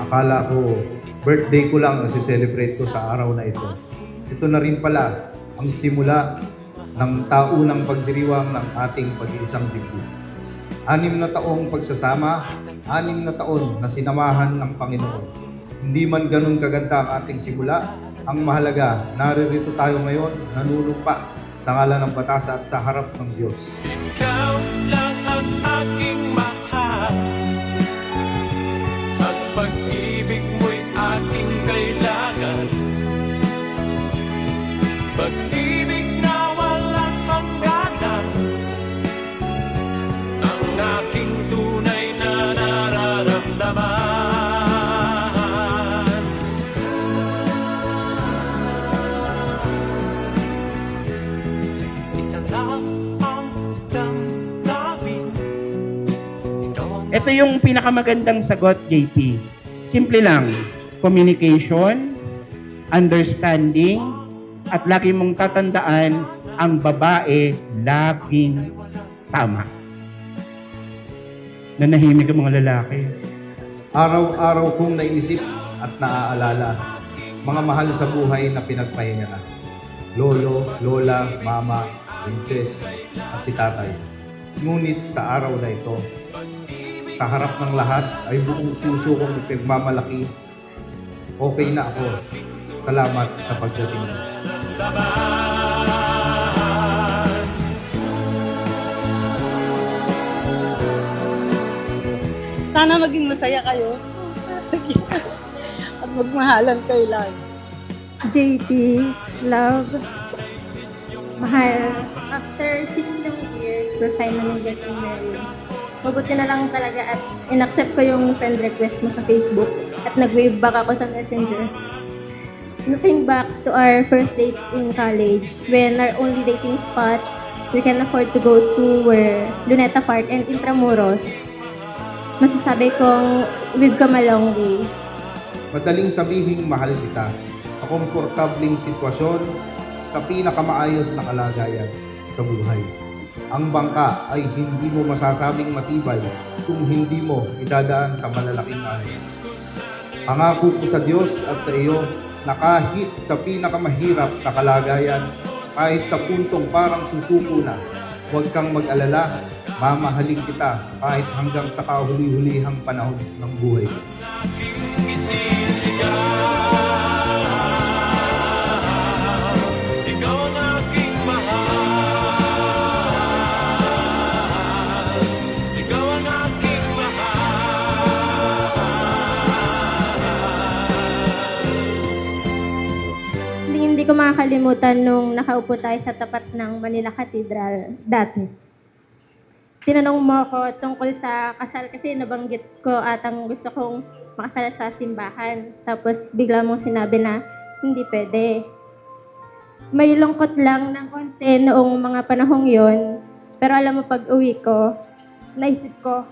Akala ko, birthday ko lang celebrate ko sa araw na ito. Ito na rin pala ang simula ng taunang pagdiriwang ng ating pag-iisang dibdib. 6 na taong pagsasama, 6 na taon na sinamahan ng Panginoon. Hindi man ganun kaganda ang ating simula, ang mahalaga, naririto tayo ngayon, nanunumpa sa ngalan ng batas at sa harap ng Diyos. Ikaw lang ang aking mahal, at pag-ibig mo'y aking kailangan. Pag-ibig na walang hangganan, ang aking tunay na nararamdaman. Isa lang ang damdamin. Ito yung pinakamagandang sagot, JP. Simple lang. Communication, understanding, at lagi mong tatandaan, ang babae laging tama. Nanahimik ang mga lalaki. Araw-araw kong naisip at naaalala, mga mahal sa buhay na pinagpahinga na. Lolo, lola, mama, princess, at si tatay. Ngunit sa araw na ito, sa harap ng lahat ay buong puso kong ipagmamalaki. Okay na ako. Salamat sa pagdating mo. Sana maging masaya kayo. Sige. At magmahalan kayo lang. JP, love, mahal. After 6 long years, we're finally getting married. Mabuti na lang talaga at in-accept ko yung friend request mo sa Facebook at nag-wave back ako sa Messenger. Looking back to our first dates in college, when our only dating spot we can afford to go to were Luneta Park and Intramuros, masasabi kong we've come a long way. Madaling sabihing mahal kita sa komportabling sitwasyon, sa pinakamaayos na kalagayan sa buhay. Ang bangka ay hindi mo masasabing matibay kung hindi mo idadaan sa malalaking anis. Pangako ko sa Diyos at sa iyo na kahit sa pinakamahirap na kalagayan, kahit sa puntong parang susuko na, huwag kang mag-alala, mamahalin kita kahit hanggang sa kahuli-hulihang panahon ng buhay. Ikaw ang aking mahal, ikaw ang aking mahal. Hindi ko makakalimutan nung nakaupo tayo sa tapat ng Manila Cathedral dati. Tinanong mo ako tungkol sa kasal kasi nabanggit ko at ang gusto kong makasal sa simbahan. Tapos bigla mong sinabi na hindi pwede. May lungkot lang ng konti noong mga panahong yon. Pero alam mo, pag uwi ko, naisip ko,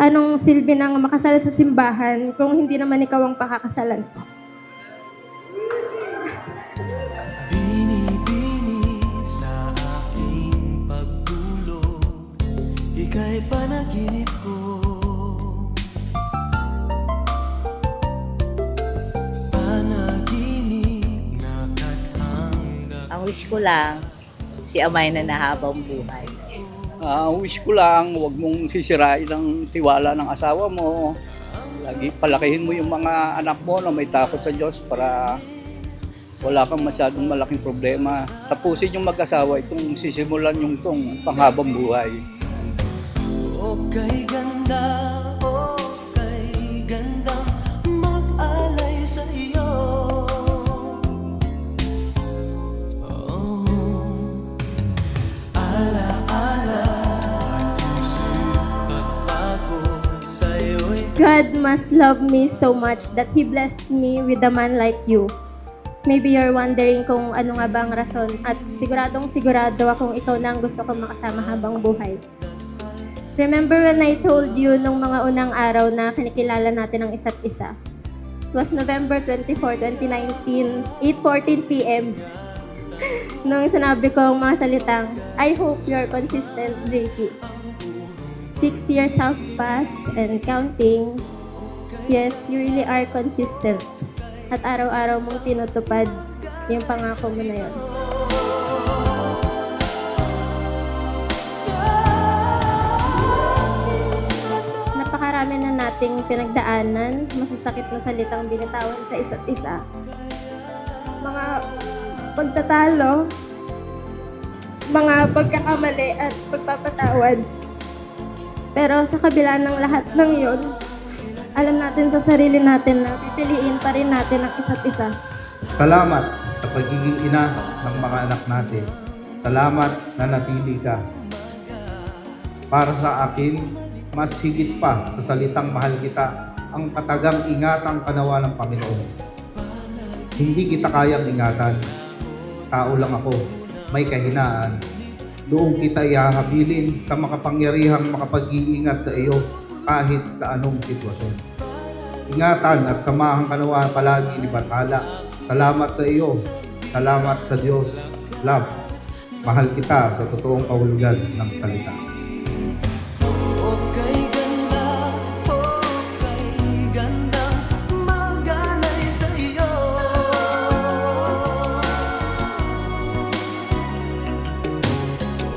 anong silbi ng makasal sa simbahan kung hindi naman ikaw ang pakakasalan ko? Bini-bini sa aking pagtulog, ika'y panaginip ko. Panaginip na kathanga. Ang wish ko lang, si Amay na nahabang buhay. Ang wish ko lang, huwag mong sisirain ang tiwala ng asawa mo. Lagi palakihin mo yung mga anak mo na may takot sa Diyos para wala kang masyadong malaking problema. Tapusin yung mag-asawa itong sisimulan yung itong panghabang buhay. Okay ganda, okay gandang mag-alay sa iyo. Ala-ala, isip at pagod sa'yo'y God must love me so much that He blessed me with a man like you. Maybe you're wondering kung ano nga ba ang rason at sigurado akong ikaw na ang gusto kong makasama habang buhay. Remember when I told you nung mga unang araw na kinikilala natin ang isa't isa? It was November 24, 2019, 8:14 p.m. Nung sinabi ko ang mga salitang, I hope you're consistent, JP. 6 years have passed and counting. Yes, you really are consistent. At araw-araw mong tinutupad yung pangako mo na yun. Napakarami na nating pinagdaanan, masasakit na salitang binitawan sa isa't isa. Mga pagtatalo, mga pagkakamali at pagpapatawad. Pero sa kabila ng lahat ng yon, alam natin sa sarili natin na pipiliin pa rin natin ang isa't isa. Salamat sa pagiging ina ng mga anak natin. Salamat na napili ka. Para sa akin, mas higit pa sa salitang mahal kita ang katagang ingatang kanawa ng Panginoon. Hindi kita kayang ingatan. Tao lang ako, may kahinaan. Doon kita ihahabilin sa makapangyarihang makapag-iingat sa iyo kahit sa anong sitwasyon. Ingatan at samahan ka nawa palagi ni Bathala. Salamat sa iyo. Salamat sa Diyos. Love. Mahal kita sa totoong kahulugan ng salita. Okay ganda, okay ganda, mag-alay sa iyo.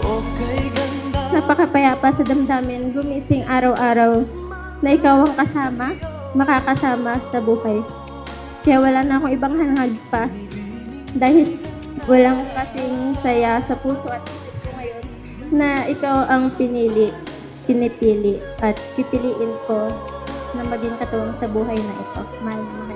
Okay ganda. Napakapayapa sa damdamin, gumising araw-araw na ikaw ang kasama, makakasama sa buhay. Kaya wala na akong ibang hanghag pa dahil walang kasing saya sa puso at isip ko ngayon na ikaw ang pinipili at pipiliin ko na maging katuwang sa buhay na ito. Mahal na mahal